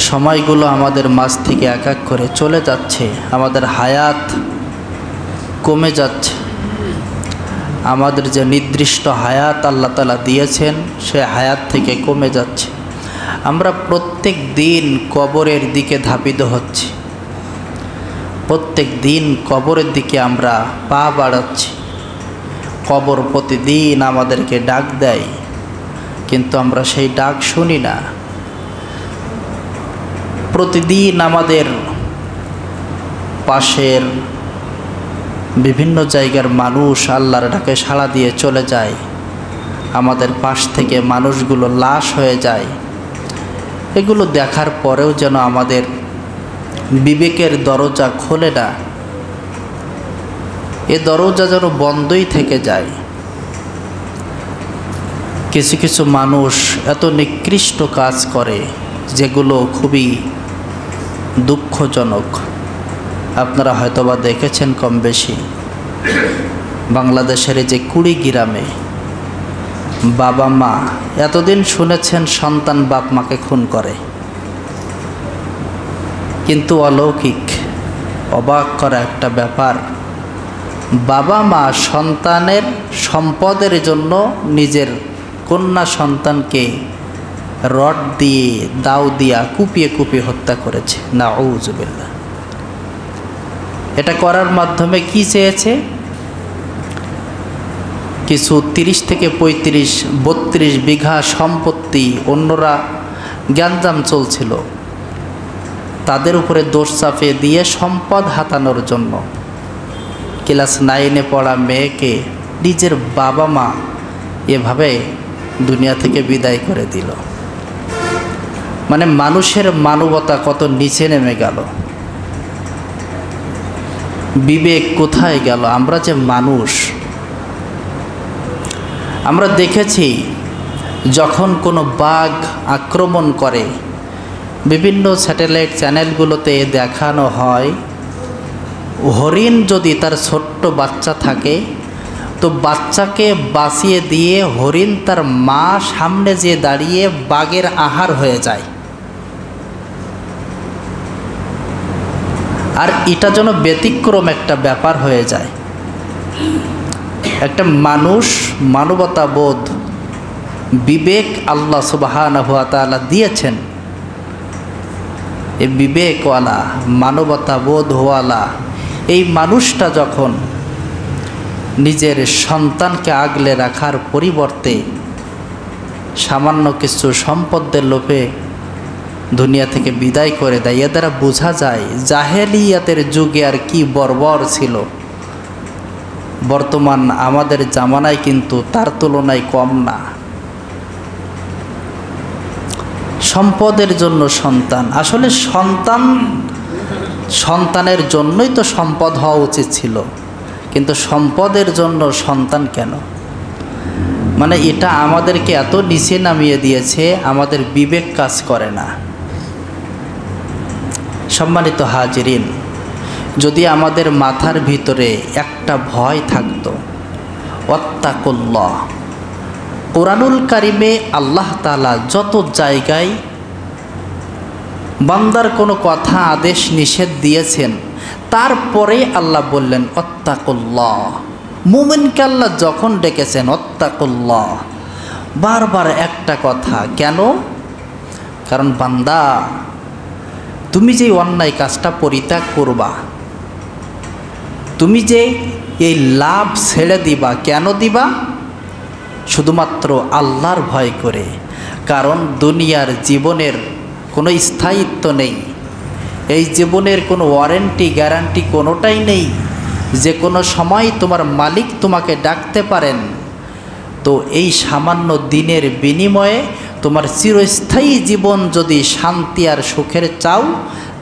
সময়গুলো আমাদের মাঝ থেকে এক এক করে চলে যাচ্ছে, আমাদের হায়াত কমে যাচ্ছে। আমাদের যে নির্দিষ্ট হায়াত আল্লাহ তাআলা দিয়েছেন সে হায়াত থেকে কমে যাচ্ছে। আমরা প্রত্যেক দিন কবরের দিকে ধাবিত হচ্ছি, প্রত্যেক দিন কবরের দিকে আমরা পা বাড়াচ্ছি। কবর প্রতিদিন আমাদেরকে ডাক দেয়, কিন্তু আমরা সেই ডাক শুনি না। প্রতিদিন আমাদের পাশের বিভিন্ন জায়গার মানুষ আল্লাহর ডাকে সাড়া দিয়ে চলে যায়, আমাদের পাশ থেকে মানুষগুলো লাশ হয়ে যায়। এগুলো দেখার পরেও যেন আমাদের বিবেকের দরজা খোলে না, এ দরজা যেন বন্ধই থেকে যায়। কিছু কিছু মানুষ এত নিকৃষ্ট কাজ করে যেগুলো খুবই দুঃখজনক। আপনারা হয়তোবা দেখেছেন কম বেশি, বাংলাদেশের যে কুড়িগ্রামে বাবা মা, এতদিন শুনেছেন সন্তান বাপ মাকে খুন করে, কিন্তু অলৌকিক অবাক করা একটা ব্যাপার, বাবা মা সন্তানের সম্পদের জন্য নিজের কন্যা সন্তানকে রড দিয়ে দাও দিয়া কুপিয়ে কুপিয়ে হত্যা করেছে। নাউযুবিল্লাহ। এটা করার মাধ্যমে কি চেয়েছে? কিছু 30 থেকে 35, 32 বিঘা সম্পত্তি অন্যরা গ্যাঞ্জাম চলছিল, তাদের উপরে দোষ চাপিয়ে দিয়ে সম্পদ হাতানোর জন্য ক্লাস 9-এ পড়া মেয়েকে নিজের বাবা মা এভাবে দুনিয়া থেকে বিদায় করে দিল। মানে মানুষের মানবতা কত নিচে নেমে গেল, বিবেক কোথায় গেল? আমরা যে মানুষ, আমরা দেখেছি যখন কোনো বাঘ আক্রমণ করে, বিভিন্ন স্যাটেলাইট চ্যানেলগুলোতে দেখানো হয়, হরিণ যদি তার ছোট্ট বাচ্চা থাকে তো বাচ্চাকে বাঁচিয়ে দিয়ে হরিণ তার মা সামনে যে দাঁড়িয়ে বাঘের আহার হয়ে যায়। আর এটা যেন ব্যতিক্রম একটা ব্যাপার হয়ে যায়। একটা মানুষ মানবতাবোধ, বিবেক আল্লাহ সুবহানাহু ওয়া তাআলা দিয়েছেন। এই বিবেকওয়ালা, মানবতাবোধওয়ালা এই মানুষটা যখন নিজের সন্তানকে আগলে রাখার পরিবর্তে সামান্য কিছু সম্পদের লোভে দুনিয়া থেকে বিদায় করে দেয়, এ দ্বারা বোঝা যায় জাহেলিয়াতের যুগে আর কি বর্বর ছিল। বর্তমান আমাদের জামানায় কিন্তু তার তুলনায় কম না। সম্পদের জন্য সন্তান, আসলে সন্তানের জন্যই তো সম্পদ হওয়া উচিত ছিল, কিন্তু সম্পদের জন্য সন্তান কেন? মানে এটা আমাদেরকে এত নিচে নামিয়ে দিয়েছে, আমাদের বিবেক কাজ করে না। সম্মানিত হাজিরিন, যদি আমাদের মাথার ভিতরে একটা ভয় থাকতো, ওয়াত্তাকুল্লাহ। কোরআনুল কারিমে আল্লাহ তাআলা যত জায়গায় বান্দার কোনো কথা আদেশ নিষেধ দিয়েছেন, তারপরে আল্লাহ বললেন ওয়াত্তাকুল্লাহ। মুমিনকে আল্লাহ যখন ডেকেছেন ওয়াত্তাকুল্লাহ, বারবার একটা কথা কেন? কারণ বান্দা, তুমি যে অন্যায় কাজটা পরিত্যাগ করবা, তুমি যে এই লাভ ছেড়ে দিবা, কেন দিবা? শুধুমাত্র আল্লাহর ভয় করে। কারণ দুনিয়ার জীবনের কোনো স্থায়িত্ব নেই, এই জীবনের কোনো ওয়ারেন্টি গ্যারান্টি কোনোটাই নেই, যে কোনো সময় তোমার মালিক তোমাকে ডাকতে পারেন। তো এই সামান্য দিনের বিনিময়ে তোমার চিরস্থায়ী জীবন যদি শান্তি আর সুখের চাও,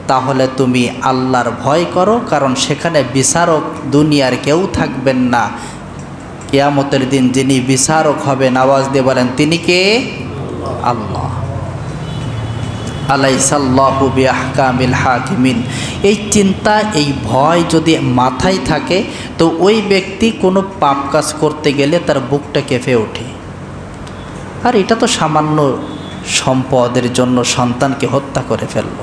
তাহলে তুমি আল্লাহর ভয় করো। কারণ সেখানে বিচারক দুনিয়ার কেউ থাকবেন না। কিয়ামতের দিন যিনি বিচারক হবেন, আওয়াজ দিয়ে বলেন তিনি কে? আল্লাহ। আলাইসাল্লাহু বিআহকামিল হাকিমিন। এই চিন্তা, এই ভয় যদি মাথায় থাকে, তো ওই ব্যক্তি কোনো পাপ কাজ করতে গেলে তার বুকটা কেঁপে ওঠে। আর এটা তো সামান্য সম্পদের জন্য সন্তানকে হত্যা করে ফেলল।